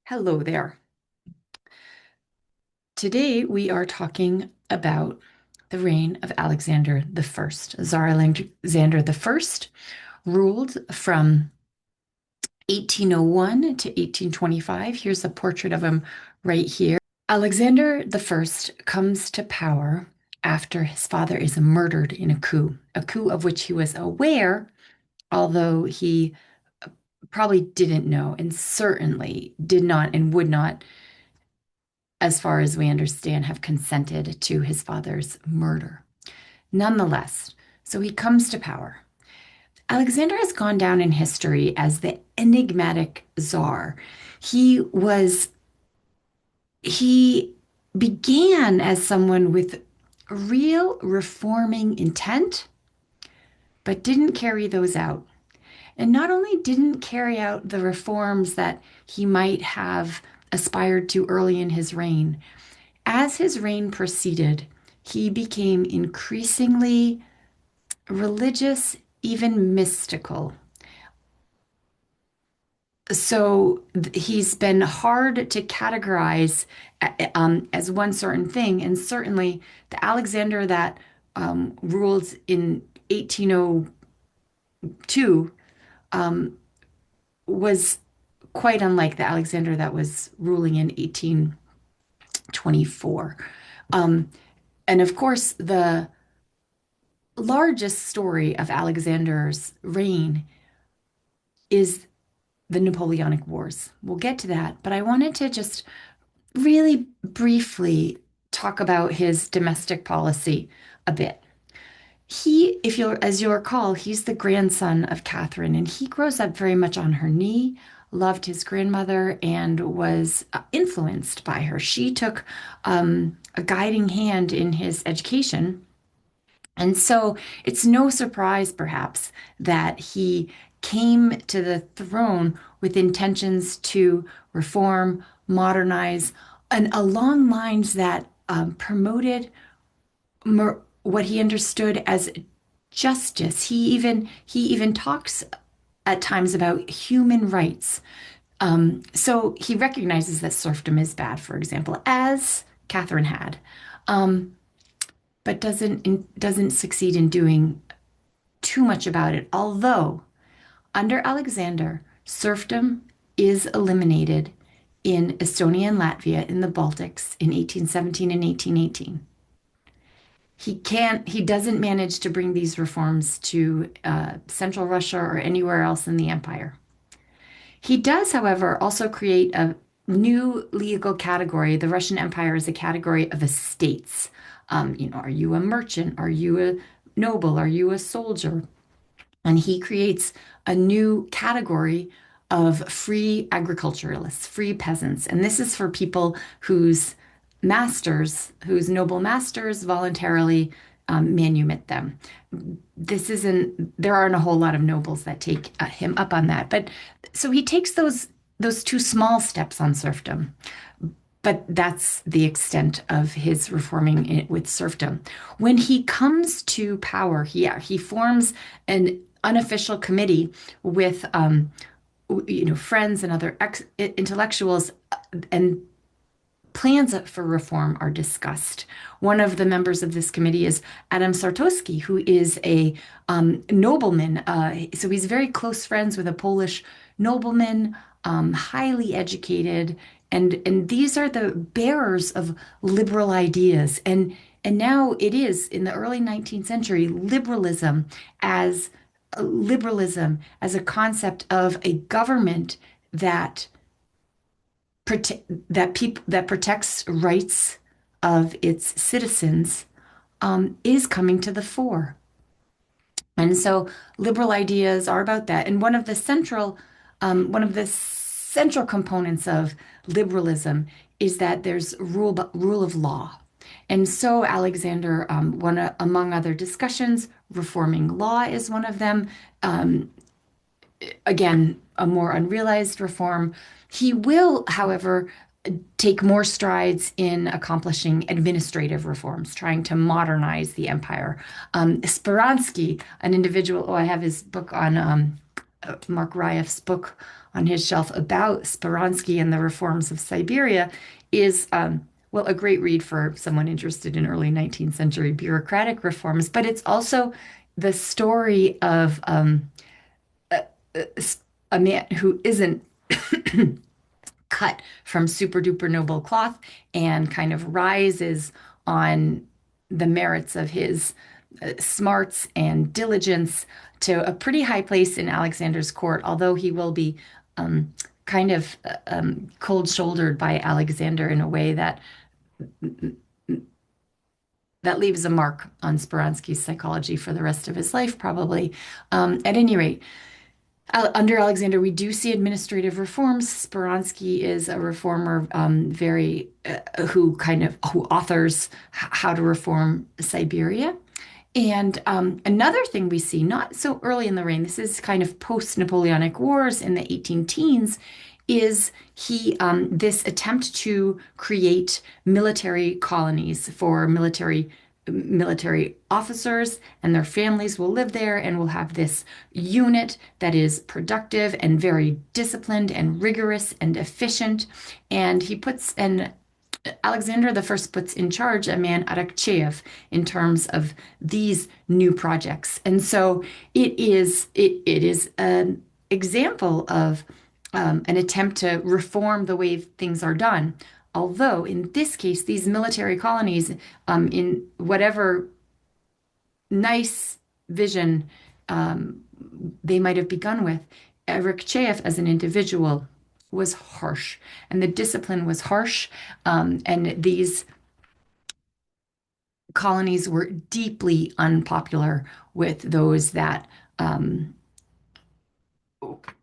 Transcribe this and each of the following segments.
Hello there. Today we are talking about the reign of Alexander the First. Tsar Alexander the First ruled from 1801 to 1825. Here's a portrait of him right here. Alexander the First comes to power after his father is murdered in a coup of which he was aware, although he probably didn't know and certainly did not and would not, as far as we understand, have consented to his father's murder. Nonetheless, so he comes to power. Alexander has gone down in history as the enigmatic czar. He was, he began as someone with real reforming intent, but didn't carry those out. And not only didn't carry out the reforms that he might have aspired to early in his reign, as his reign proceeded, he became increasingly religious, even mystical. So he's been hard to categorize as one certain thing. And certainly the Alexander that ruled in 1802 um, was quite unlike the Alexander that was ruling in 1824. Um, and of course, the largest story of Alexander's reign is the Napoleonic Wars. We'll get to that, but I wanted to just really briefly talk about his domestic policy a bit. As you'll recall, he's the grandson of Catherine, and he grows up very much on her knee, loved his grandmother, and was influenced by her. She took a guiding hand in his education. And so it's no surprise, perhaps, that he came to the throne with intentions to reform, modernize, and along lines that promoted what he understood as justice. He even talks at times about human rights. So he recognizes that serfdom is bad, for example, as Catherine had. Um, but doesn't succeed in doing too much about it. Although under Alexander, serfdom is eliminated in Estonia and Latvia in the Baltics in 1817 and 1818. He doesn't manage to bring these reforms to Central Russia or anywhere else in the empire. He does, however, also create a new legal category. The Russian Empire is a category of estates. Are you a merchant? Are you a noble? Are you a soldier? And he creates a new category of free agriculturalists, free peasants. And this is for people whose noble masters voluntarily manumit them. There aren't a whole lot of nobles that take him up on that. But so he takes those two small steps on serfdom. But that's the extent of his reforming it with serfdom. When he comes to power, he forms an unofficial committee with friends and other intellectuals, and plans for reform are discussed. One of the members of this committee is Adam Czartoryski, who is a nobleman. So he's very close friends with a Polish nobleman, highly educated, and these are the bearers of liberal ideas. And now it is in the early 19th century, liberalism as a concept of a government that that protects rights of its citizens is coming to the fore. And so liberal ideas are about that. And one of the central components of liberalism is that there's rule of law. And so Alexander, among other discussions, reforming law is one of them. Again, a more unrealized reform. He will, however, take more strides in accomplishing administrative reforms, trying to modernize the empire. Speransky, an individual, I have his book on Mark Ryeff's book on his shelf about Speransky and the reforms of Siberia is, well, a great read for someone interested in early 19th century bureaucratic reforms, but it's also the story of a, a man who isn't cut from super duper noble cloth and kind of rises on the merits of his smarts and diligence to a pretty high place in Alexander's court, although he will be um, kind of cold-shouldered by Alexander in a way that leaves a mark on Speransky's psychology for the rest of his life, probably. At any rate, under Alexander, we do see administrative reforms. Speransky is a reformer, very who authors how to reform Siberia. And another thing we see, not so early in the reign, this is kind of post-Napoleonic Wars in the 18 teens, is he this attempt to create military colonies for military officers and their families will live there and will have this unit that is productive and very disciplined and rigorous and efficient. And he puts an Alexander the First puts in charge a man, Arakcheyev, in terms of these new projects. And so it is an example of an attempt to reform the way things are done. Although in this case, these military colonies, in whatever nice vision they might have begun with, Arakcheyev as an individual was harsh, and the discipline was harsh, and these colonies were deeply unpopular with those that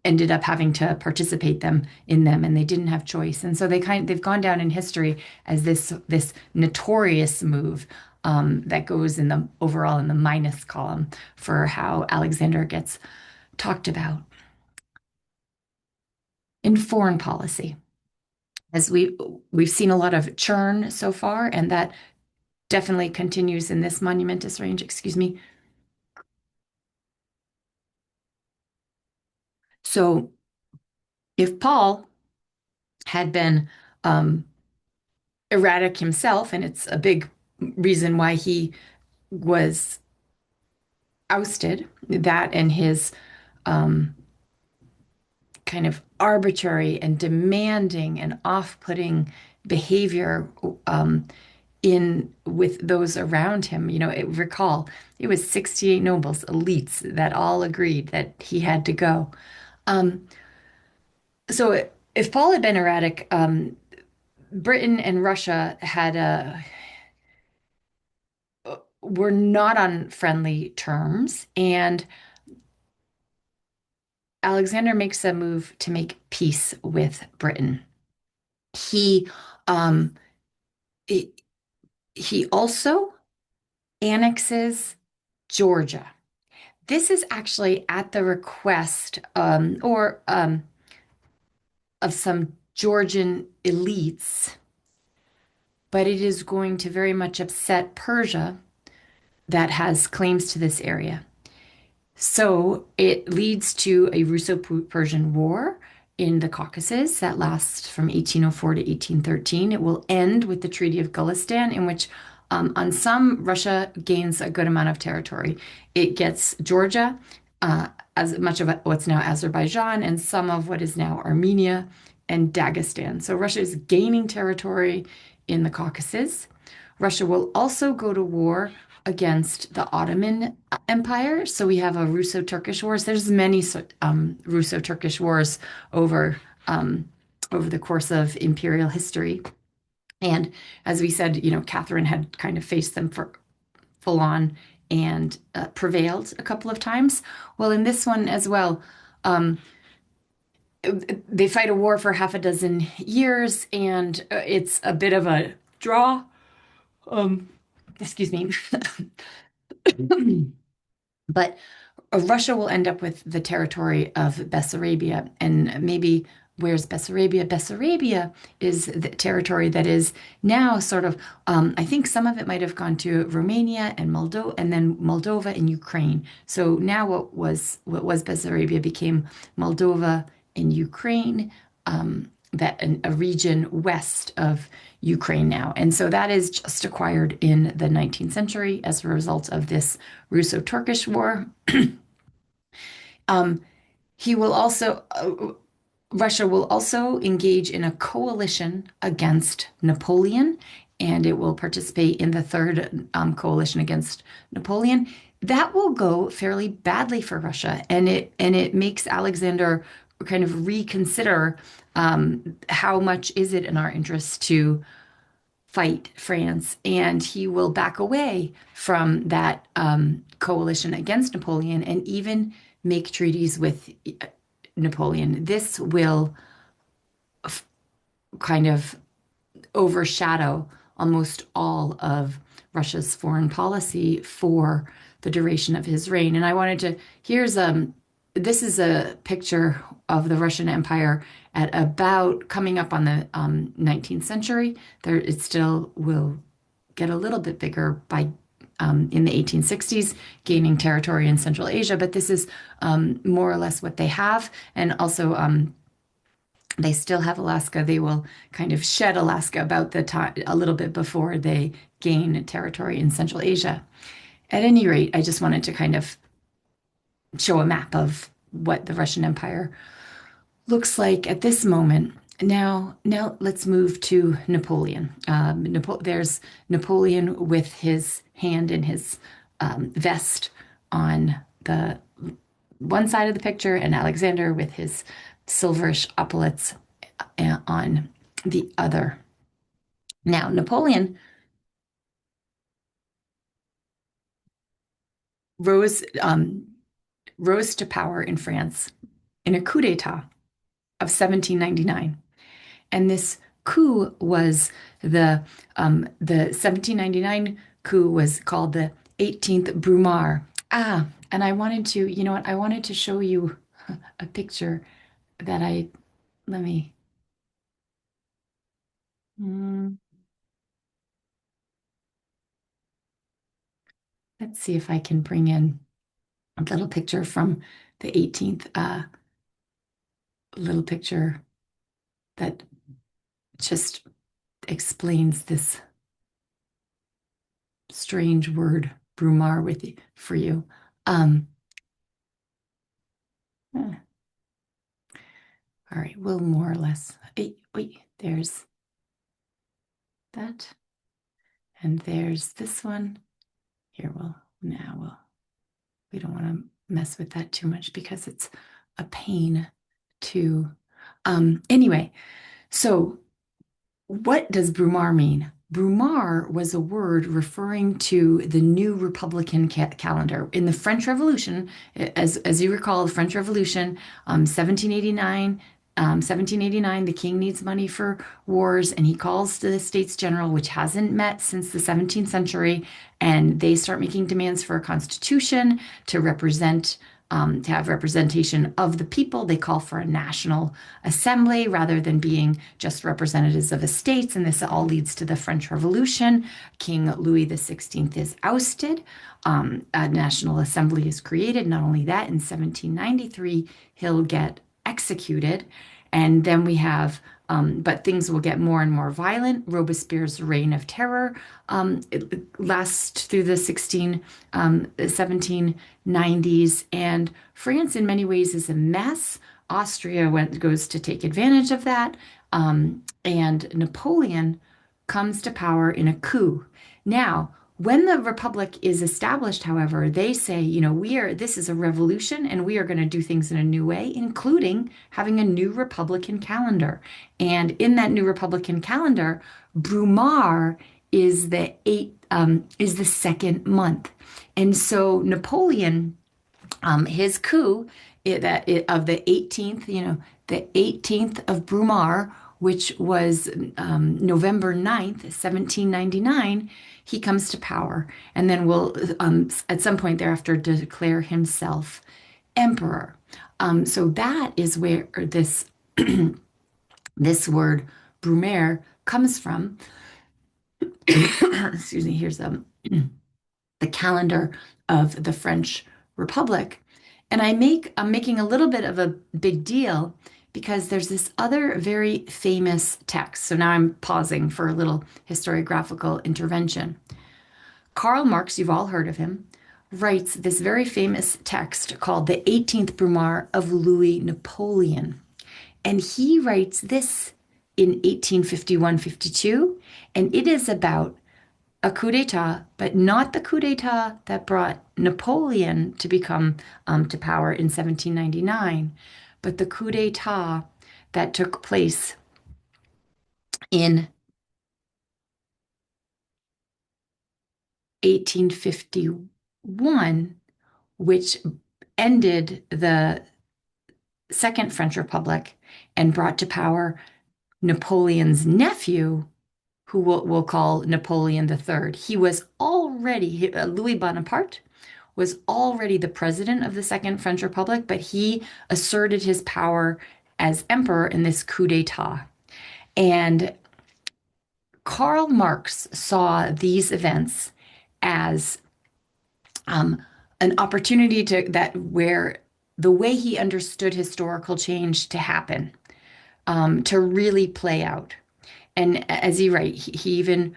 ended up having to participate in them, and they didn't have choice. And so they've gone down in history as this notorious move that goes in the overall in the minus column for how Alexander gets talked about. In foreign policy, as we've seen a lot of churn so far, and that definitely continues in this monumentous range. Excuse me. So if Paul had been erratic himself, and it's a big reason why he was ousted, that and his um, kind of arbitrary and demanding and off-putting behavior in with those around him. Recall it was 68 nobles, elites, that all agreed that he had to go. Um, so if Paul had been erratic, Britain and Russia were not on friendly terms, and Alexander makes a move to make peace with Britain. He um, he, he also annexes Georgia. This is actually at the request of some Georgian elites, but it is going to very much upset Persia that has claims to this area. So it leads to a Russo-Persian War in the Caucasus that lasts from 1804 to 1813. It will end with the Treaty of Gulistan, in which on some, Russia gains a good amount of territory. It gets Georgia, as much of what's now Azerbaijan, and some of what is now Armenia and Dagestan. So Russia is gaining territory in the Caucasus. Russia will also go to war against the Ottoman Empire. So we have a Russo-Turkish wars. There's many Russo-Turkish wars over the course of imperial history. And as we said, Catherine had kind of faced them for full on and prevailed a couple of times. Well, in this one as well, they fight a war for half a dozen years, and it's a bit of a draw. Excuse me. But Russia will end up with the territory of Bessarabia. And maybe where's Bessarabia? Bessarabia is the territory that is now sort of, I think some of it might have gone to Romania and Moldova, and then Moldova and Ukraine. So now what was Bessarabia became Moldova in Ukraine, that a region west of Ukraine now. And so that is just acquired in the 19th century as a result of this Russo-Turkish War. Um, he will also, Russia will also engage in a coalition against Napoleon, and it will participate in the third coalition against Napoleon. That will go fairly badly for Russia, and it makes Alexander kind of reconsider how much is it in our interest to fight France, and he will back away from that coalition against Napoleon and even make treaties with Napoleon. This will kind of overshadow almost all of Russia's foreign policy for the duration of his reign. And I wanted to, here's this is a picture of the Russian Empire at about coming up on the 19th century. There, it still will get a little bit bigger by in the 1860s, gaining territory in Central Asia. But this is more or less what they have, and also they still have Alaska. They will kind of shed Alaska about the time a little bit before they gain territory in Central Asia. At any rate, I just wanted to kind of show a map of what the Russian Empire looks like at this moment. Now let's move to Napoleon. There's Napoleon with his hand in his vest on the one side of the picture, and Alexander with his silverish epaulets on the other. Now, Napoleon rose rose to power in France in a coup d'état of 1799. And this coup was the 1799 coup was called the 18th Brumaire. Ah, and I wanted to, you know what? I wanted to show you a picture that I let me. mm, let's see if I can bring in a little picture from the 18th, little picture that just explains this strange word, Brumaire, for you. Um, eh, all right, we'll more or less. Wait, there's that, and there's this one. Here, we don't want to mess with that too much because it's a pain to. Anyway, so what does Brumaire mean? Brumaire was a word referring to the new Republican calendar. In the French Revolution, as you recall, the French Revolution, 1789, the king needs money for wars, and he calls to the States General, which hasn't met since the 17th century, and they start making demands for a constitution to represent to have representation of the people. They call for a national assembly rather than being just representatives of estates. And this all leads to the French Revolution. King Louis XVI is ousted. A national assembly is created. Not only that, in 1793, he'll get executed. And then we have, but things will get more and more violent. Robespierre's reign of terror it lasts through the 1790s. And France, in many ways, is a mess. Austria goes to take advantage of that. And Napoleon comes to power in a coup. Now, when the republic is established, however, they say, this is a revolution and we are going to do things in a new way, including having a new republican calendar. And in that new republican calendar, Brumaire is the second month. And so Napoleon, his coup of the 18th, the 18th of Brumaire, which was November 9th, 1799, he comes to power and then will, at some point thereafter, declare himself emperor. So that is where this word Brumaire comes from. Excuse me, here's the calendar of the French Republic. And I'm making a little bit of a big deal because there's this other very famous text. So now I'm pausing for a little historiographical intervention. Karl Marx, you've all heard of him, writes this very famous text called The 18th Brumaire of Louis Napoleon. And he writes this in 1851-52, and it is about a coup d'etat, but not the coup d'etat that brought Napoleon to become to power in 1799, but the coup d'etat that took place in 1851, which ended the Second French Republic and brought to power Napoleon's nephew, who we'll call Napoleon III. He was already, Louis Bonaparte was already the president of the Second French Republic, but he asserted his power as emperor in this coup d'etat. And Karl Marx saw these events as um, an opportunity to that where the way he understood historical change to happen, to really play out. And as he writes, he even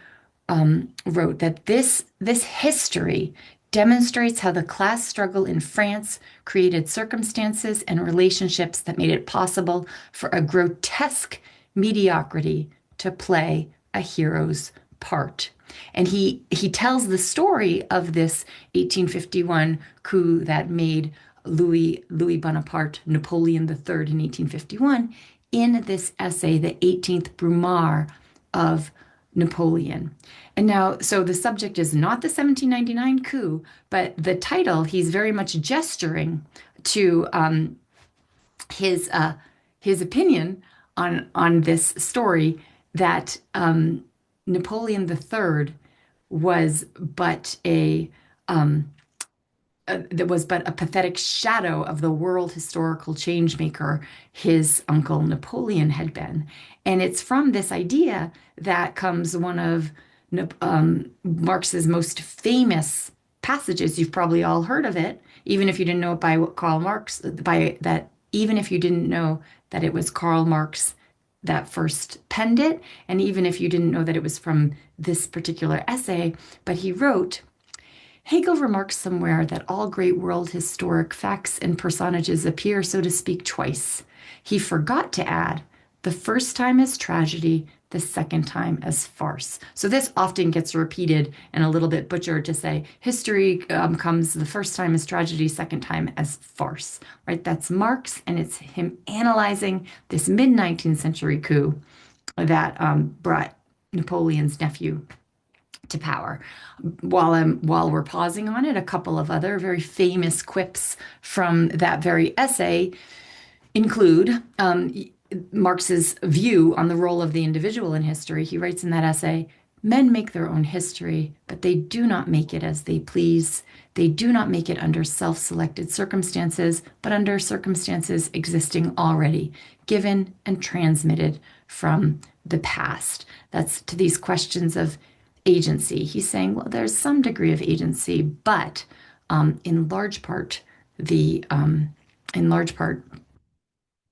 wrote that this history demonstrates how the class struggle in France created circumstances and relationships that made it possible for a grotesque mediocrity to play a hero's part. And he tells the story of this 1851 coup that made Louis Bonaparte Napoleon III in 1851 in this essay, The 18th Brumaire of Napoleon. And now, so the subject is not the 1799 coup, but the title, he's very much gesturing to his opinion on this story that Napoleon III was but um, that was but a pathetic shadow of the world historical changemaker his uncle Napoleon had been. And it's from this idea that comes one of Marx's most famous passages. You've probably all heard of it, even if you didn't know it by Karl Marx, by that, even if you didn't know that it was Karl Marx that first penned it, and even if you didn't know that it was from this particular essay, but he wrote, Hegel remarks somewhere that all great world historic facts and personages appear, so to speak, twice. He forgot to add, the first time as tragedy, the second time as farce. So this often gets repeated and a little bit butchered to say history comes the first time as tragedy, second time as farce, right? That's Marx, and it's him analyzing this mid-19th century coup that brought Napoleon's nephew to power. While we're pausing on it, a couple of other very famous quips from that very essay include Marx's view on the role of the individual in history. He writes in that essay, men make their own history, but they do not make it as they please. They do not make it under self-selected circumstances, but under circumstances existing already, given and transmitted from the past. That's to these questions of agency. He's saying, well, there's some degree of agency, but in large part,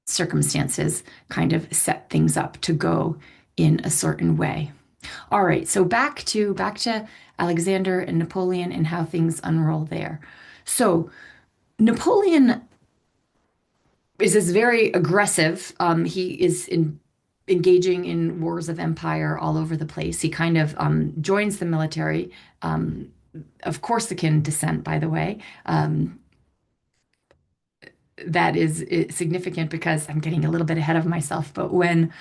circumstances kind of set things up to go in a certain way. All right, so back to Alexander and Napoleon and how things unroll there. So Napoleon is this very aggressive. He is engaging in wars of empire all over the place. He kind of joins the military, of Corsican descent, by the way. That is significant because I'm getting a little bit ahead of myself. But when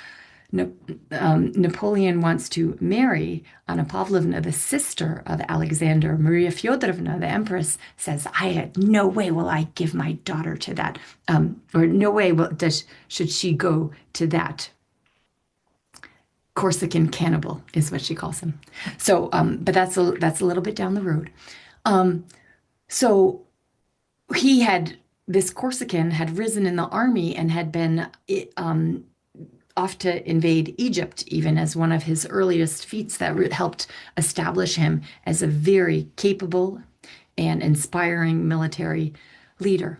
Napoleon wants to marry Anna Pavlovna, the sister of Alexander, Maria Fyodorovna, the empress, says, "I had no way will I give my daughter to that, or no way should she go to that Corsican cannibal," is what she calls him. So, but that's a little bit down the road. So he had this Corsican had risen in the army and had been off to invade Egypt, even as one of his earliest feats that helped establish him as a very capable and inspiring military leader.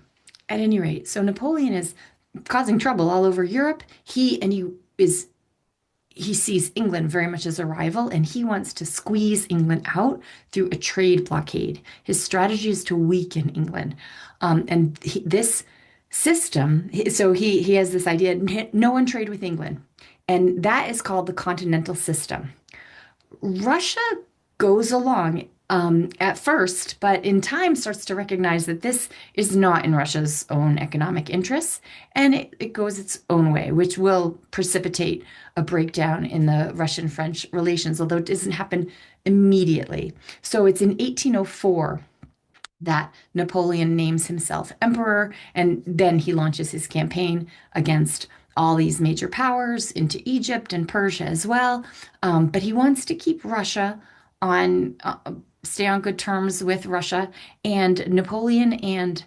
At any rate, so Napoleon is causing trouble all over Europe. He sees England very much as a rival, and he wants to squeeze England out through a trade blockade. His strategy is to weaken England. This system, so he has this idea, no one trade with England. And that is called the continental system. Russia goes along at first, but in time starts to recognize that this is not in Russia's own economic interests, and it goes its own way, which will precipitate a breakdown in the Russian-French relations, although it doesn't happen immediately. So it's in 1804 that Napoleon names himself emperor, and then he launches his campaign against all these major powers into Egypt and Persia as well. But he wants to keep Russia on, stay on good terms with Russia. And Napoleon and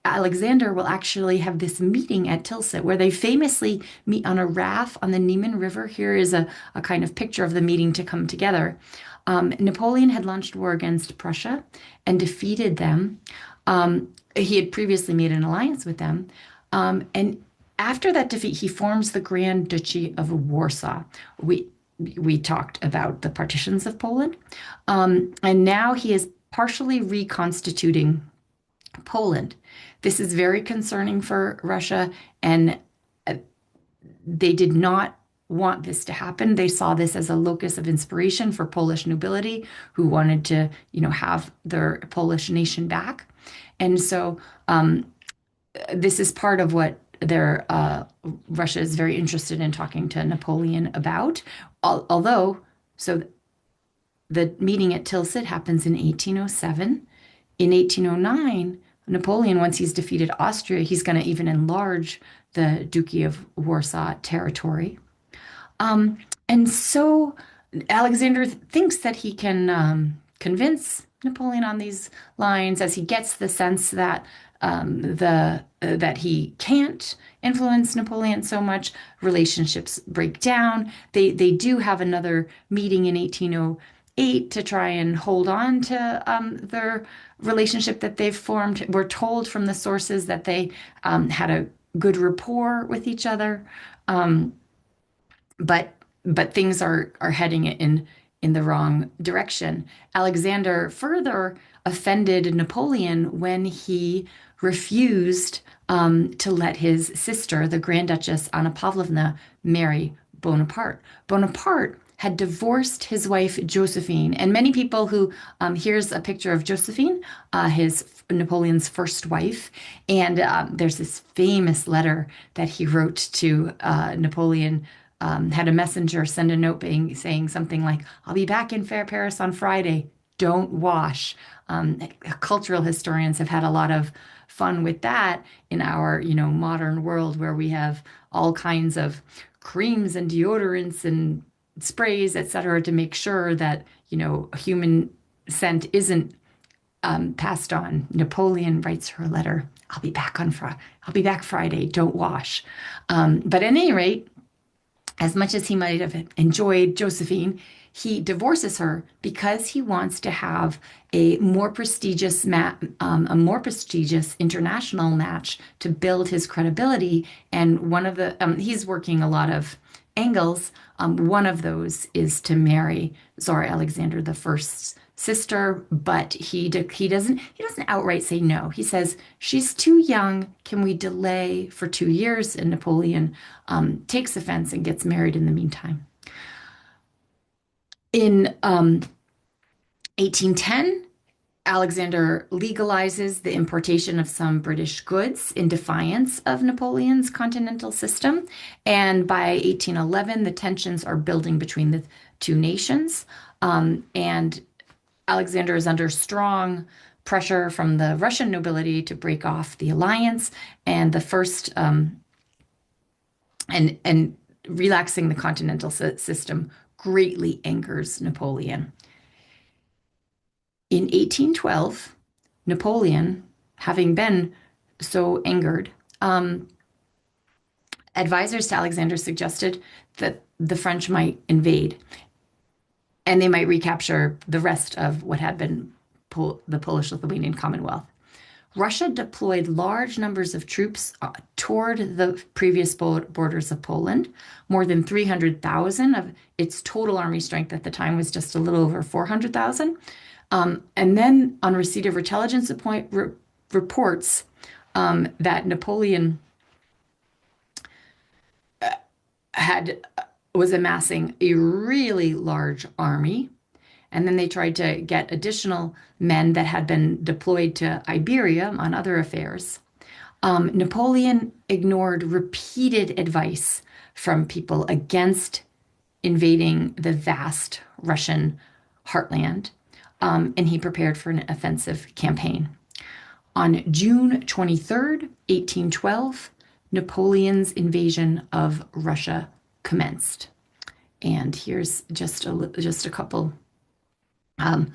Alexander will actually have this meeting at Tilsit where they famously meet on a raft on the Niemen River. Here is a kind of picture of the meeting to come together. Napoleon had launched war against Prussia and defeated them. He had previously made an alliance with them. And after that defeat, he forms the Grand Duchy of Warsaw. We talked about the partitions of Poland. And now he is partially reconstituting Poland. This is very concerning for Russia, and they did not want this to happen. They saw this as a locus of inspiration for Polish nobility who wanted to, have their Polish nation back. And so this is part of what Russia is very interested in talking to Napoleon about. Although, so the meeting at Tilsit happens in 1807. In 1809, Napoleon, once he's defeated Austria, he's going to even enlarge the Duchy of Warsaw territory. And so Alexander thinks that he can convince Napoleon on these lines as he gets the sense that that he can't influence Napoleon so much. Relationships break down. They do have another meeting in 1808 to try and hold on to their relationship that they've formed. We're told from the sources that they had a good rapport with each other. But things are heading in the wrong direction. Alexander further offended Napoleon when he refused to let his sister, the Grand Duchess Anna Pavlovna, marry Bonaparte. Bonaparte had divorced his wife Josephine, and many people who here's a picture of Josephine, his Napoleon's first wife, and there's this famous letter that he wrote to Napoleon. Had a messenger send a note saying something like, "I'll be back in Fair Paris on Friday. Don't wash." Cultural historians have had a lot of fun with that in our, modern world where we have all kinds of creams and deodorants and sprays, etc., to make sure that, human scent isn't passed on. Napoleon writes her a letter, "I'll be back I'll be back Friday. Don't wash." But at any rate, as much as he might have enjoyed Josephine, he divorces her because he wants to have a more prestigious international match to build his credibility. And one of the he's working a lot of angles. One of those is to marry Tsar Alexander I's sister, but he doesn't outright say no. He says she's too young. Can we delay for 2 years? And Napoleon takes offense and gets married in the meantime. In 1810, Alexander legalizes the importation of some British goods in defiance of Napoleon's continental system. And by 1811, the tensions are building between the two nations. And Alexander is under strong pressure from the Russian nobility to break off the alliance, and the first and relaxing the continental system greatly angers Napoleon. In 1812, Napoleon, having been so angered, advisors to Alexander suggested that the French might invade and they might recapture the rest of what had been the Polish-Lithuanian Commonwealth. Russia deployed large numbers of troops toward the previous borders of Poland. More than 300,000 of its total army strength at the time was just a little over 400,000. And then, on receipt of intelligence reports that Napoleon had was amassing a really large army, and then they tried to get additional men that had been deployed to Iberia on other affairs. Napoleon ignored repeated advice from people against invading the vast Russian heartland, and he prepared for an offensive campaign. On June 23rd, 1812, Napoleon's invasion of Russia commenced. And here's just a couple um,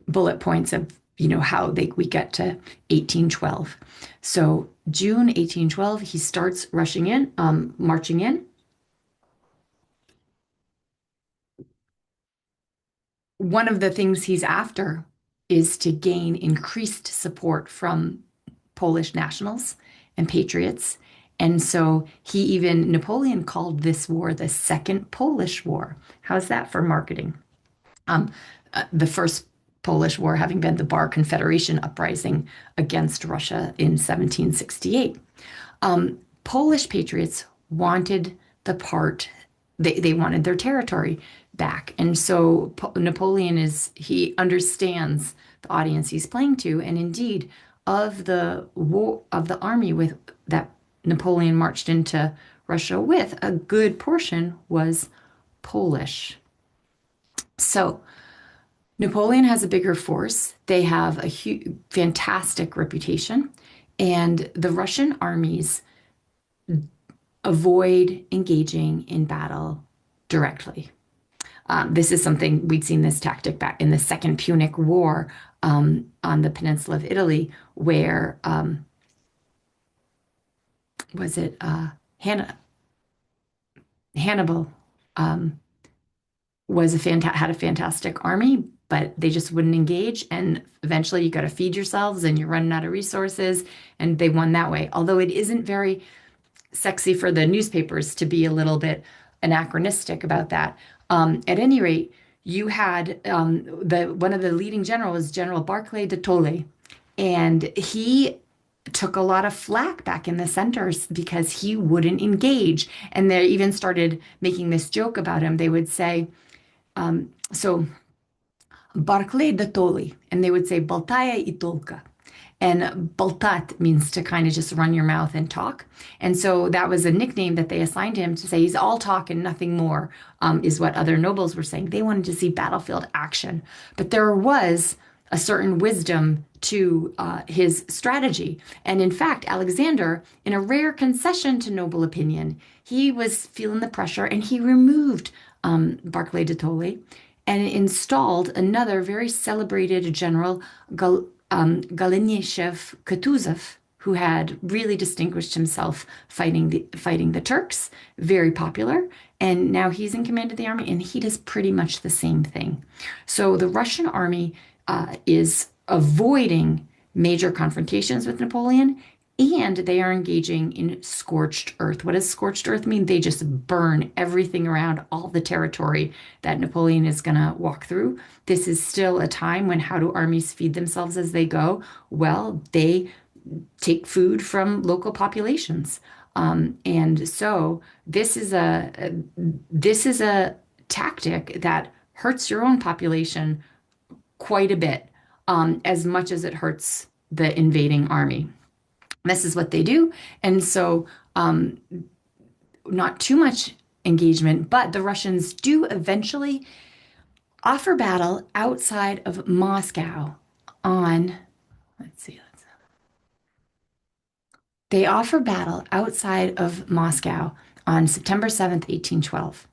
bullet points of how we get to 1812. So June 1812, he starts marching in. One of the things he's after is to gain increased support from Polish nationals and patriots. And so Napoleon called this war the Second Polish War. How's that for marketing? Um, the first Polish War having been the Bar Confederation uprising against Russia in 1768. Polish patriots wanted they wanted their territory back. And so he understands the audience he's playing to. And indeed, of the army that Napoleon marched into Russia with, a good portion was Polish. So Napoleon has a bigger force. They have a fantastic reputation, and the Russian armies avoid engaging in battle directly. This is something we'd seen this tactic back in the Second Punic War on the peninsula of Italy, where was it Hannibal had a fantastic army, but they just wouldn't engage. And eventually you got to feed yourselves and you're running out of resources. And they won that way. Although it isn't very sexy for the newspapers to be a little bit anachronistic about that. At any rate, you had one of the leading generals, General Barclay de Tolly, and he took a lot of flack back in the centers because he wouldn't engage. And they even started making this joke about him. They would say, so Barclay de Tolly, and they would say Baltaya i Tolka. And baltat means to kind of just run your mouth and talk. And so that was a nickname that they assigned him to say he's all talk and nothing more, is what other nobles were saying. They wanted to see battlefield action. But there was a certain wisdom to his strategy. And in fact, Alexander, in a rare concession to noble opinion, he was feeling the pressure and he removed Barclay de Tolly and installed another very celebrated general, Golenishev Kutuzov, who had really distinguished himself fighting the Turks, very popular. And now he's in command of the army, and he does pretty much the same thing. So the Russian army is avoiding major confrontations with Napoleon, and they are engaging in scorched earth. What does scorched earth mean? They just burn everything around all the territory that Napoleon is going to walk through. This is still a time when how do armies feed themselves as they go? Well, they take food from local populations. And so this is a tactic that hurts your own population quite a bit, as much as it hurts the invading army. This is what they do. And so not too much engagement, but the Russians do eventually offer battle outside of Moscow on, let's see, they offer battle outside of Moscow on September 7th, 1812.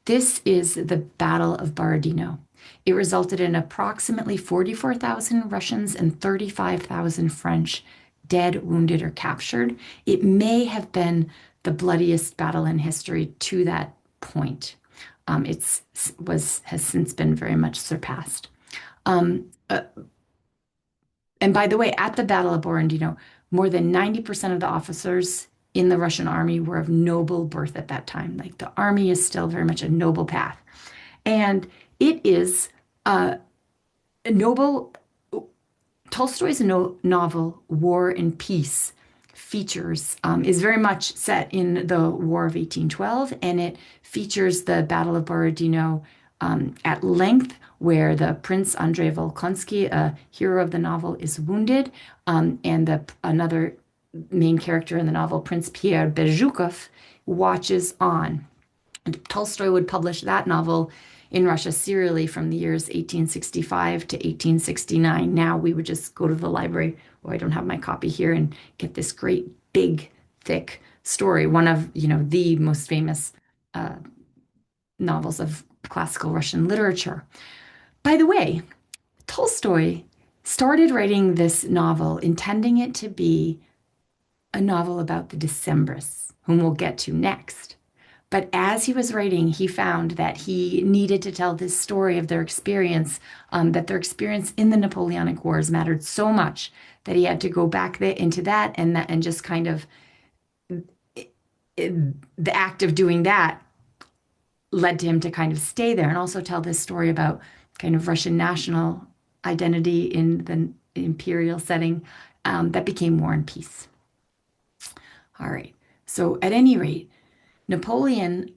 This is the Battle of Borodino. It resulted in approximately 44,000 Russians and 35,000 French dead, wounded, or captured. It may have been the bloodiest battle in history to that point. Has since been very much surpassed. And by the way, at the Battle of Borodino, more than 90% of the officers in the Russian army were of noble birth at that time. Like the army is still very much a noble path. And it is a noble Tolstoy's novel War and Peace features is very much set in the War of 1812, and it features the Battle of Borodino at length, where the Prince Andrei Volkonsky, a hero of the novel, is wounded, and another main character in the novel, Prince Pierre Bezhukov, watches on. Tolstoy would publish that novel in Russia serially from the years 1865 to 1869. Now we would just go to the library, or I don't have my copy here, and get this great big, thick story, one of, the most famous uh, novels of classical Russian literature. By the way, Tolstoy started writing this novel intending it to be a novel about the Decembrists, whom we'll get to next. But as he was writing, he found that he needed to tell this story of their experience, that their experience in the Napoleonic Wars mattered so much that he had to go back into that and just kind of the act of doing that led to him to kind of stay there and also tell this story about kind of Russian national identity in the imperial setting that became War and Peace. All right. So at any rate, Napoleon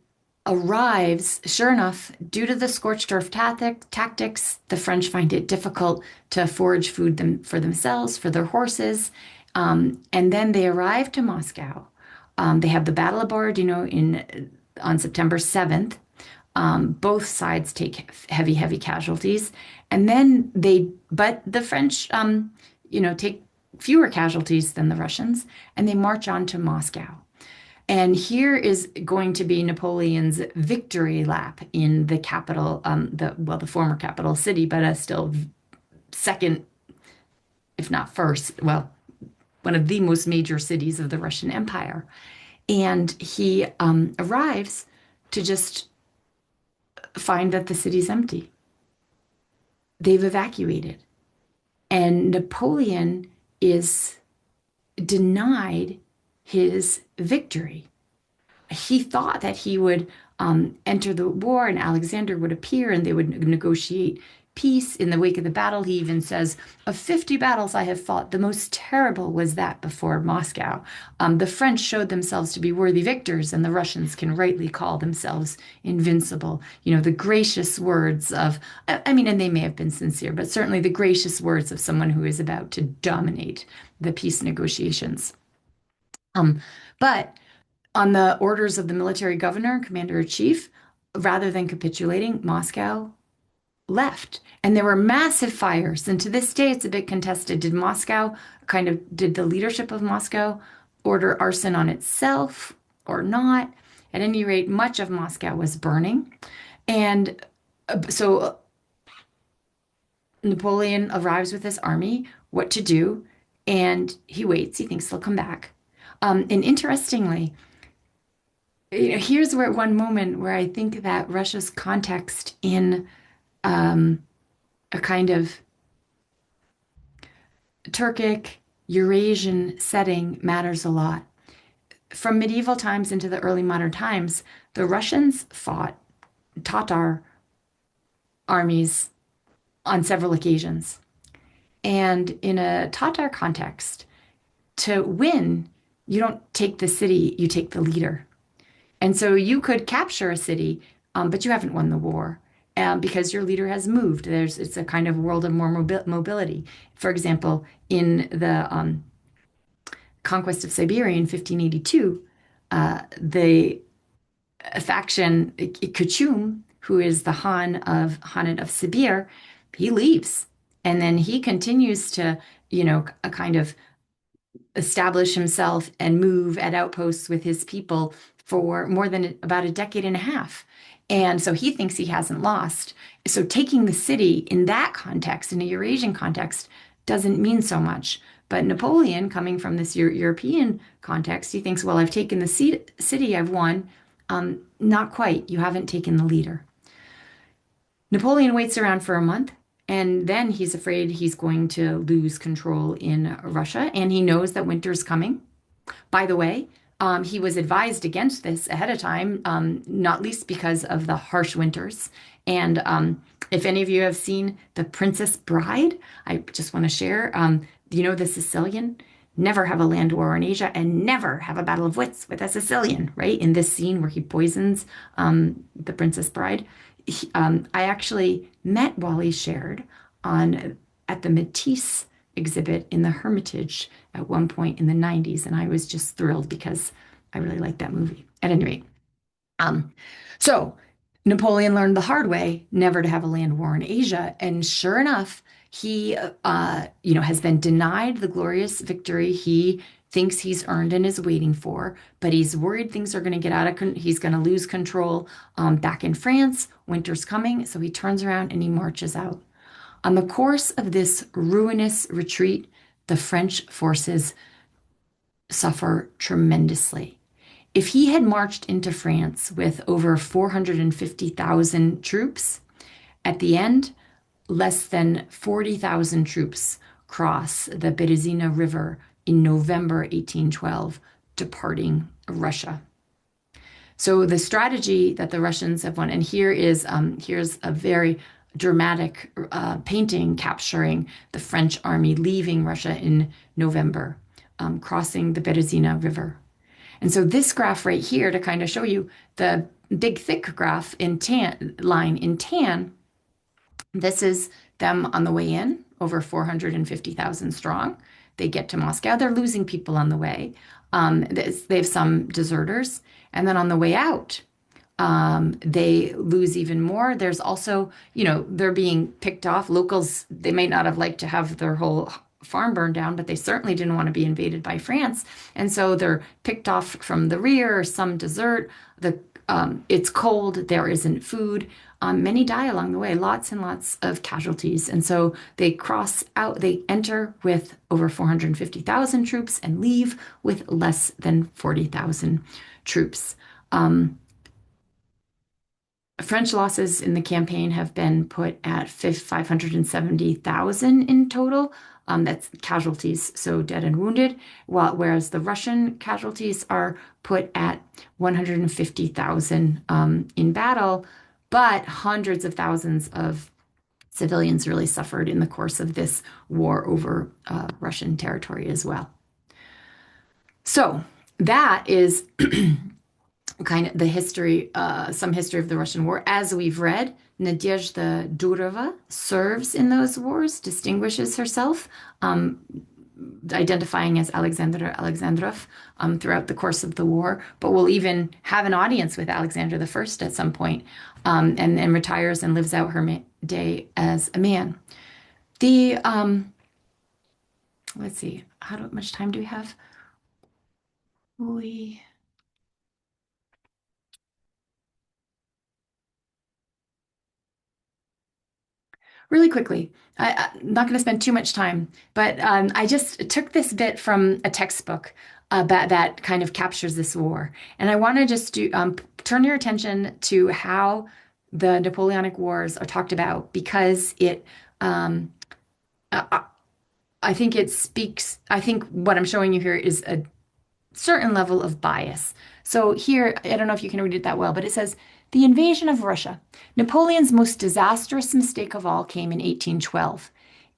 arrives, sure enough, due to the scorched earth tactics, the French find it difficult to forage food for themselves, for their horses. And then they arrive to Moscow. They have the Battle of Borodino on September 7th. Both sides take heavy, heavy casualties. And then but the French, take fewer casualties than the Russians, and they march on to Moscow. And here is going to be Napoleon's victory lap in the capital, the former capital city, but still second, if not first, well, one of the most major cities of the Russian Empire. And he arrives to just find that the city's empty. They've evacuated. And Napoleon is denied his victory. He thought that he would enter the war and Alexander would appear and they would negotiate peace in the wake of the battle. He even says, of 50 battles I have fought, the most terrible was that before Moscow. The French showed themselves to be worthy victors, and the Russians can rightly call themselves invincible. The gracious words of, and they may have been sincere, but certainly the gracious words of someone who is about to dominate the peace negotiations. But on the orders of the military governor, commander-in-chief, rather than capitulating, Moscow left. And there were massive fires. And to this day, it's a bit contested. Did the leadership of Moscow order arson on itself or not? At any rate, much of Moscow was burning. And so Napoleon arrives with his army, what to do, and he waits. He thinks they'll come back. And interestingly, here's one moment where I think that Russia's context in a kind of Turkic Eurasian setting matters a lot. From medieval times into the early modern times, the Russians fought Tatar armies on several occasions. And in a Tatar context, to win, you don't take the city, you take the leader. And so you could capture a city, but you haven't won the war because your leader has moved. It's a kind of world of more mobility. For example, in the conquest of Siberia in 1582, the faction Kuchum, who is the Khanate of Sibir, he leaves. And then he continues to, a kind of establish himself and move at outposts with his people for more than about a decade and a half. And so he thinks he hasn't lost. So taking the city in that context, in a Eurasian context, doesn't mean so much. But Napoleon, coming from this European context, he thinks, well, I've taken the city, I've won. Not quite. You haven't taken the leader. Napoleon waits around for a month, And then he's afraid he's going to lose control in Russia, and he knows that winter's coming. By the way, he was advised against this ahead of time, not least because of the harsh winters. And if any of you have seen The Princess Bride, I just want to share, the Sicilian never have a land war in Asia and never have a battle of wits with a Sicilian, right? In this scene where he poisons the Princess Bride. I actually met Wally Shared on at the Matisse exhibit in the Hermitage at one point in the 90s, and I was just thrilled because I really liked that movie. At any rate, um, so Napoleon learned the hard way never to have a land war in Asia, and sure enough, he, has been denied the glorious victory he thinks he's earned and is waiting for, but he's worried things are going to get out of he's going to lose control back in France. Winter's coming, so he turns around and he marches out. On the course of this ruinous retreat, the French forces suffer tremendously. If he had marched into France with over 450,000 troops, at the end, less than 40,000 troops cross the Berezina River in November 1812, departing Russia. So the strategy that the Russians have won, and here's a very dramatic painting capturing the French army leaving Russia in November, crossing the Berezina River. And so this graph right here to kind of show you the big thick graph in tan line in tan, this is them on the way in, over 450,000 strong. They get to Moscow. They're losing people on the way. They have some deserters. And then on the way out, they lose even more. There's also, they're being picked off. Locals, they may not have liked to have their whole farm burned down, but they certainly didn't want to be invaded by France. And so they're picked off from the rear, some desert. It's cold, there isn't food. Many die along the way, lots and lots of casualties. And so they cross out, they enter with over 450,000 troops and leave with less than 40,000 troops. French losses in the campaign have been put at 570,000 in total. That's casualties, so dead and wounded, whereas the Russian casualties are put at 150,000 in battle, but hundreds of thousands of civilians really suffered in the course of this war over Russian territory as well. So that is kind of the history, some history of the Russian War. As we've read, Nadezhda Durova serves in those wars, distinguishes herself, identifying as Alexander Alexandrov throughout the course of the war, but will even have an audience with Alexander the First at some point, and retires and lives out her day as a man. The let's see, how much time do we have? We Really quickly, I'm not going to spend too much time, but I just took this bit from a textbook that kind of captures this war. And I want to just turn your attention to how the Napoleonic Wars are talked about because um, I, I think it speaks, I think what I'm showing you here is a certain level of bias. So here, I don't know if you can read it that well, but it says, the invasion of Russia. Napoleon's most disastrous mistake of all came in 1812.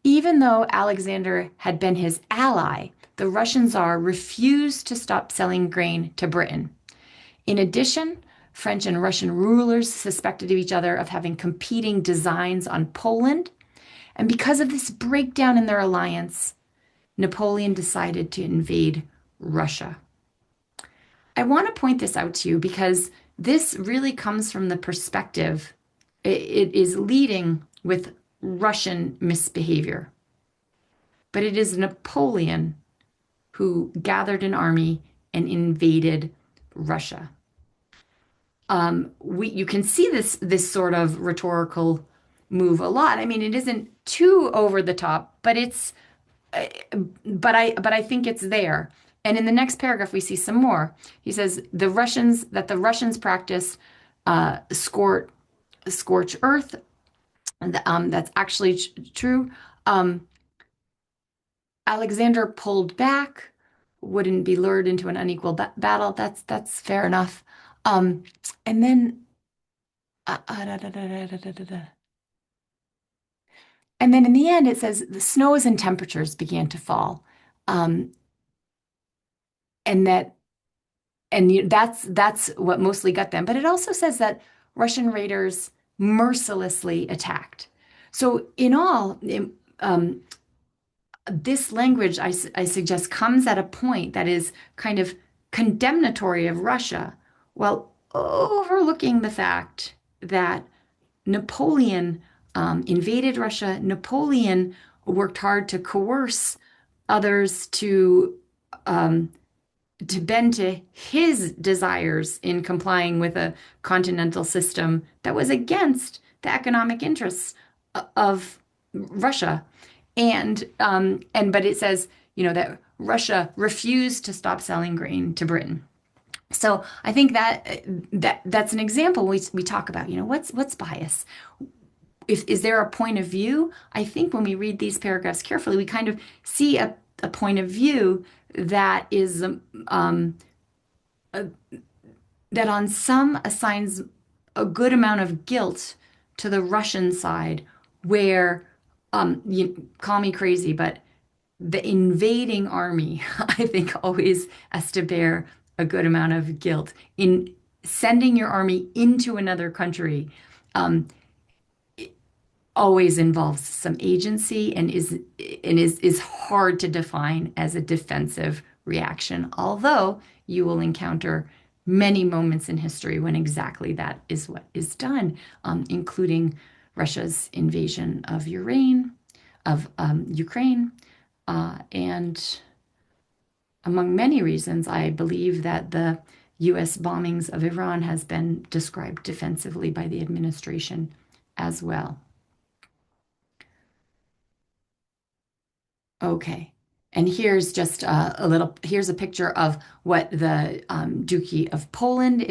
Even though Alexander had been his ally, the Russian Tsar refused to stop selling grain to Britain. In addition, French and Russian rulers suspected each other of having competing designs on Poland. And because of this breakdown in their alliance, Napoleon decided to invade Russia. I want to point this out to you because this really comes from the perspective, it is leading with Russian misbehavior. But it is Napoleon who gathered an army and invaded Russia. You can see this sort of rhetorical move a lot. I mean, it isn't too over the top, but I think it's there. And in the next paragraph, we see some more. He says the Russians practice scorch earth That's actually true. Um, Alexander pulled back, wouldn't be lured into an unequal battle. That's fair enough. Um, and then da, da, da, da, da, da, da. And then in the end, it says the snows and temperatures began to fall, um, and that's what mostly got them. But it also says that Russian raiders mercilessly attacked. So in all, this language, I suggest, comes at a point that is kind of condemnatory of Russia, while overlooking the fact that Napoleon invaded Russia. Napoleon worked hard to coerce others um, to bend to his desires in complying with a continental system that was against the economic interests of Russia. And but it says, that Russia refused to stop selling grain to Britain. So I think that's an example we talk about, what's bias? If is there a point of view? I think when we read these paragraphs carefully, we kind of see a point of view that is uh, that on some assigns a good amount of guilt to the Russian side, where you call me crazy, but the invading army, I think, always has to bear a good amount of guilt in sending your army into another country. Um, always involves some agency and is hard to define as a defensive reaction, although you will encounter many moments in history when exactly that is what is done, including Russia's invasion of Ukraine, and among many reasons, I believe that the U.S. bombings of Iran has been described defensively by the administration as well. Okay. And here's just here's a picture of what the Duchy of Poland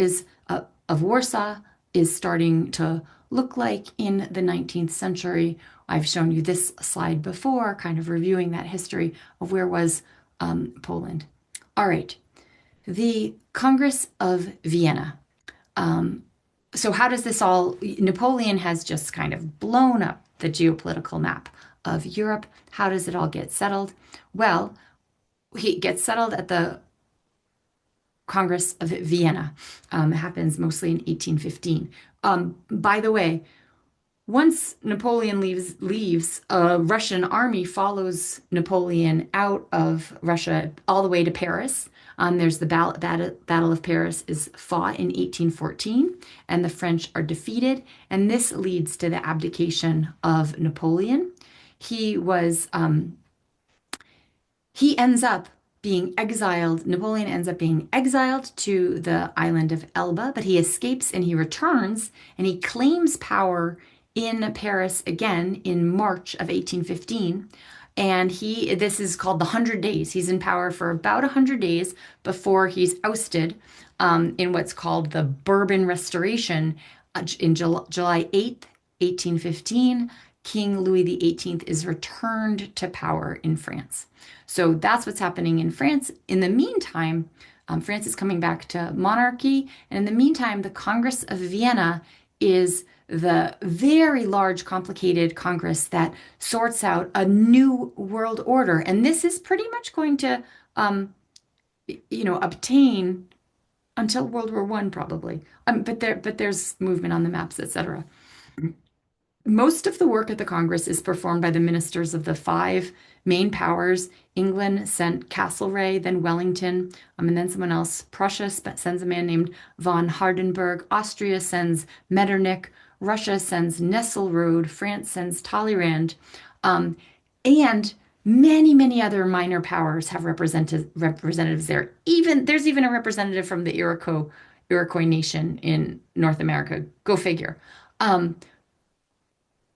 of Warsaw is starting to look like in the 19th century. I've shown you this slide before, kind of reviewing that history of where was Poland. All right. The Congress of Vienna. Um, so how does this all, Napoleon has just kind of blown up the geopolitical map of Europe. How does it all get settled? Well, he gets settled at the Congress of Vienna. It happens mostly in 1815. By the way, once Napoleon leaves, a Russian army follows Napoleon out of Russia all the way to Paris. There's the Battle of Paris is fought in 1814, and the French are defeated, and this leads to the abdication of Napoleon. He was he ends up being exiled. Napoleon ends up being exiled to the island of Elba, but he escapes and he returns and he claims power in Paris again in March of 1815. And this is called the 100 Days. He's in power for about 100 days before he's ousted in what's called the Bourbon Restoration in July 8th, 1815. King Louis XVIII is returned to power in France. So that's what's happening in France. In the meantime, France is coming back to monarchy. And in the meantime, the Congress of Vienna is the very large, complicated Congress that sorts out a new world order. And this is pretty much going to, obtain until World War I, probably. But there's movement on the maps, etc. Most of the work at the Congress is performed by the ministers of the five main powers. England sent Castlereagh, then Wellington, and then someone else. Prussia sends a man named von Hardenberg. Austria sends Metternich. Russia sends Nesselrode. France sends Talleyrand. And many, many other minor powers have representatives there. There's even a representative from the Iroquois Nation in North America. Go figure.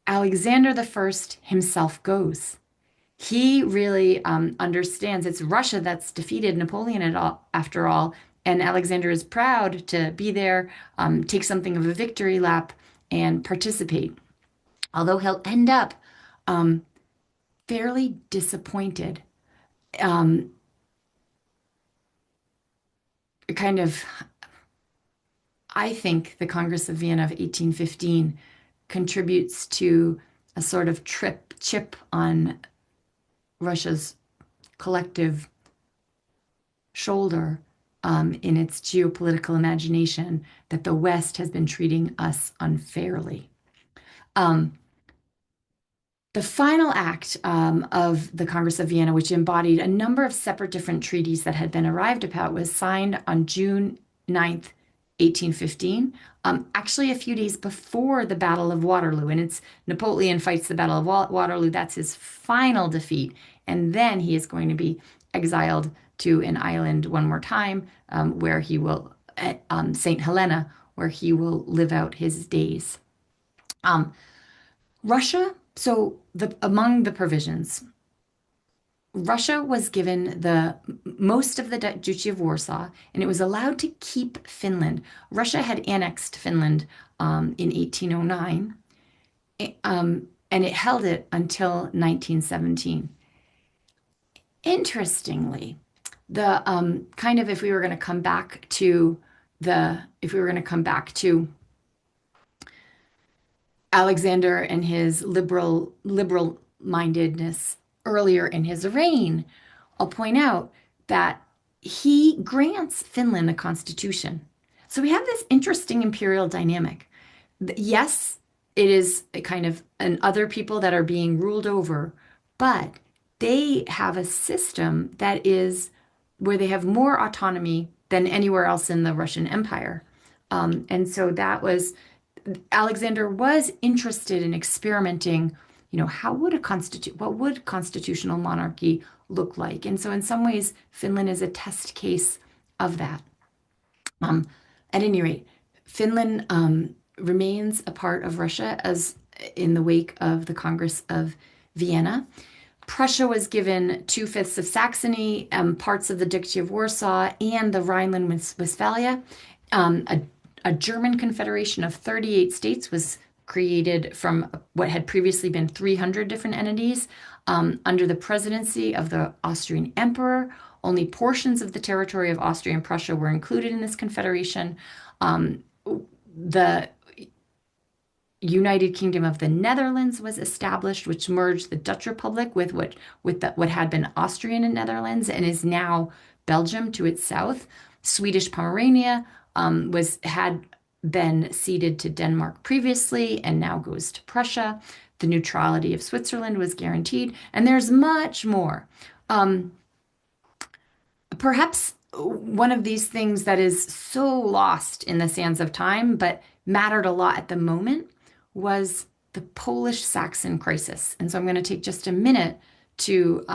Alexander the First himself goes. He really understands it's Russia that's defeated Napoleon after all, and Alexander is proud to be there, take something of a victory lap, and participate. although he'll end up um, fairly disappointed. Um, kind of, I think the Congress of Vienna of 1815 contributes to a sort of chip on Russia's collective shoulder in its geopolitical imagination that the West has been treating us unfairly. Um, The final act of the Congress of Vienna, which embodied a number of separate different treaties that had been arrived upon, was signed on June 9th, 1815, actually a few days before the Battle of Waterloo. And it's Napoleon fights the Battle of Waterloo. That's his final defeat. And then he is going to be exiled to an island one more time, where he will, St. Helena, where he will live out his days. Um, Russia, so among the provisions, Russia was given the most of the Duchy of Warsaw, and it was allowed to keep Finland. Russia had annexed Finland in 1809, and it held it until 1917. Interestingly, the kind of if we were going to come back to if we were going to come back to Alexander and his liberal mindedness earlier in his reign, I'll point out that he grants Finland a constitution. So we have this interesting imperial dynamic. Yes, it is a kind of an other people that are being ruled over, but they have a system that is where they have more autonomy than anywhere else in the Russian Empire. And so that was Alexander was interested in experimenting, what would constitutional monarchy look like? And so in some ways, Finland is a test case of that. Um, at any rate, Finland remains a part of Russia as in the wake of the Congress of Vienna. Prussia was given two-fifths of Saxony, parts of the Duchy of Warsaw, and the Rhineland-Westphalia. A German confederation of 38 states was created from what had previously been 300 different entities under the presidency of the Austrian emperor. Only portions of the territory of Austria and Prussia were included in this confederation. The United Kingdom of the Netherlands was established, which merged the Dutch Republic with what had been Austrian and Netherlands and is now Belgium to its south. Swedish Pomerania had been ceded to Denmark previously and now goes to Prussia. The neutrality of Switzerland was guaranteed, and there's much more. Perhaps one of these things that is so lost in the sands of time, but mattered a lot at the moment, was the Polish-Saxon crisis. And so I'm going to take just a minute to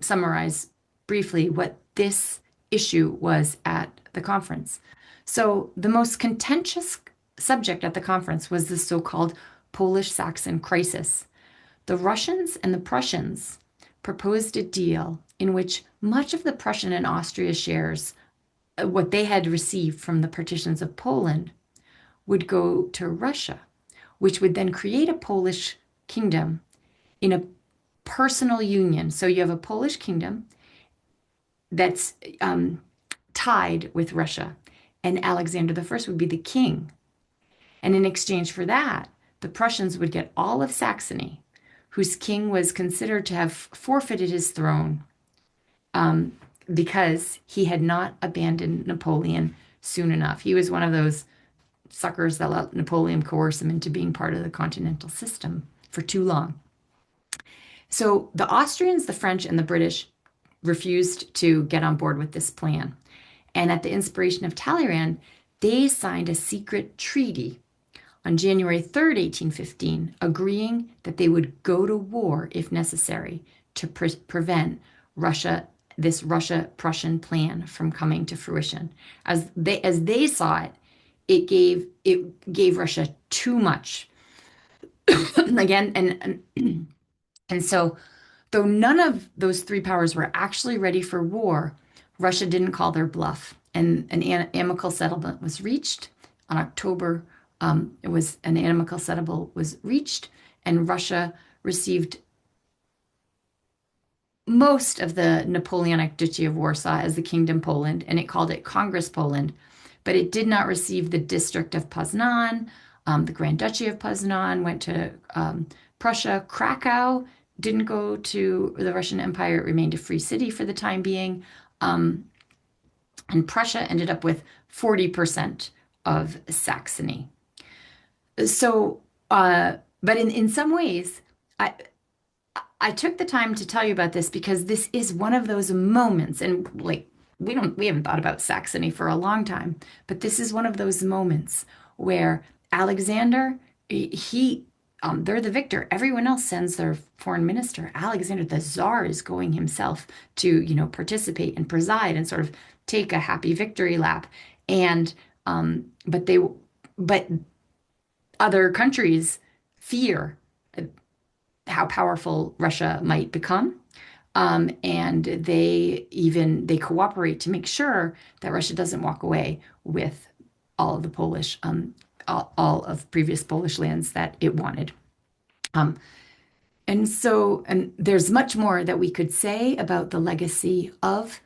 summarize briefly what this issue was at the conference. So the most contentious subject at the conference was the so-called Polish-Saxon crisis. The Russians and the Prussians proposed a deal in which much of the Prussian and Austria shares, what they had received from the partitions of Poland, would go to Russia, which would then create a Polish kingdom in a personal union. So you have a Polish kingdom that's tied with Russia, and Alexander I would be the king. And in exchange for that, the Prussians would get all of Saxony, whose king was considered to have forfeited his throne because he had not abandoned Napoleon soon enough. He was one of those suckers that let Napoleon coerce him into being part of the continental system for too long. So the Austrians, the French, and the British refused to get on board with this plan. And at the inspiration of Talleyrand, they signed a secret treaty on January 3rd, 1815, agreeing that they would go to war if necessary to prevent this Russia-Prussian plan from coming to fruition. As they saw it, it gave Russia too much. Again, and so though none of those three powers were actually ready for war, Russia didn't call their bluff, and an amicable settlement was reached on October It was an amicable settlement was reached, and Russia received most of the Napoleonic Duchy of Warsaw as the Kingdom Poland, and it called it Congress Poland, but it did not receive the District of Poznan. The Grand Duchy of Poznan went to Prussia. Krakow didn't go to the Russian Empire. It remained a free city for the time being. Um, and Prussia ended up with 40% of Saxony. So, but in some ways, I, I took the time to tell you about this because this is one of those moments, and like we haven't thought about Saxony for a long time, but this is one of those moments where Alexander, they're the victor. Everyone else sends their foreign minister. Alexander, the Tsar, is going himself to, participate and preside and sort of take a happy victory lap. And but other countries fear how powerful Russia might become. And they cooperate to make sure that Russia doesn't walk away with all of the all of previous Polish lands that it wanted. Um, and there's much more that we could say about the legacy of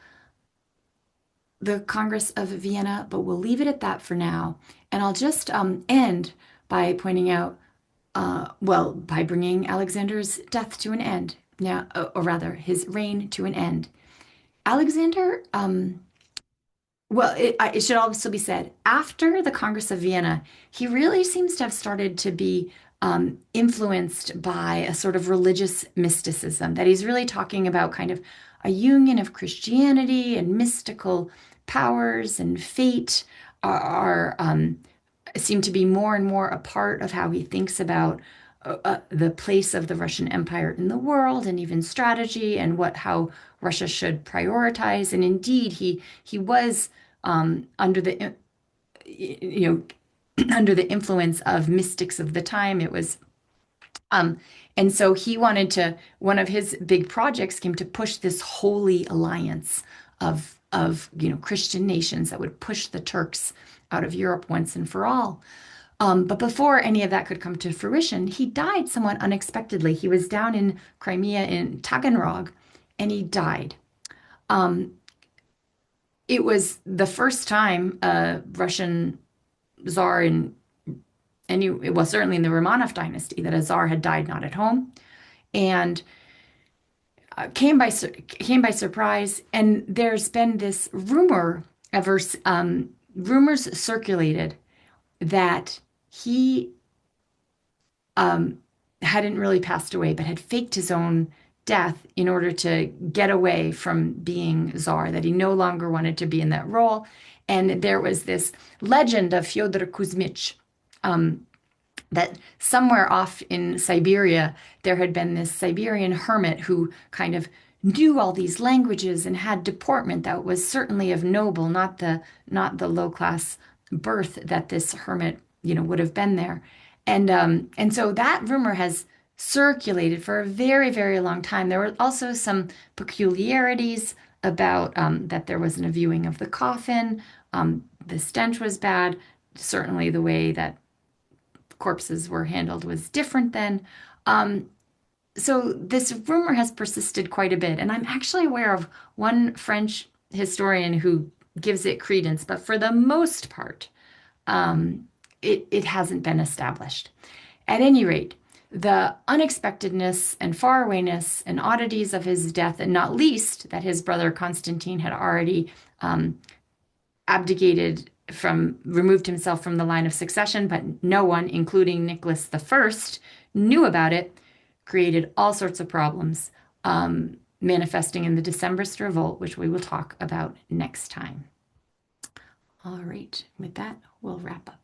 the Congress of Vienna, but we'll leave it at that for now. And I'll just end by pointing out, by bringing Alexander's death to an end. Now, or rather, his reign to an end. Alexander, it should also be said, after the Congress of Vienna, he really seems to have started to be influenced by a sort of religious mysticism, that he's really talking about kind of a union of Christianity and mystical powers and fate seem to be more and more a part of how he thinks about the place of the Russian Empire in the world, and even strategy, and how Russia should prioritize. And indeed, he was under the under the influence of mystics of the time. It was and so he wanted to, one of his big projects came to push this holy alliance of Christian nations that would push the Turks out of Europe once and for all. But before any of that could come to fruition, he died somewhat unexpectedly. He was down in Crimea in Taganrog, and he died. Um, it was the first time a Russian czar certainly in the Romanov dynasty, that a czar had died not at home, and came by surprise. And there's been this rumors circulated that he hadn't really passed away, but had faked his own death in order to get away from being czar, that he no longer wanted to be in that role. And there was this legend of Fyodor Kuzmich, that somewhere off in Siberia, there had been this Siberian hermit who kind of knew all these languages and had deportment that was certainly of noble, not the low class birth that this hermit, would have been there. And so that rumor has circulated for a very, very long time. There were also some peculiarities about that there wasn't a viewing of the coffin. The stench was bad. Certainly the way that corpses were handled was different then. So this rumor has persisted quite a bit, and I'm actually aware of one French historian who gives it credence, but for the most part, it hasn't been established. At any rate, the unexpectedness and farawayness and oddities of his death, and not least that his brother Constantine had already removed himself from the line of succession, but no one, including Nicholas I, knew about it, created all sorts of problems, manifesting in the Decembrist Revolt, which we will talk about next time. All right, with that, we'll wrap up.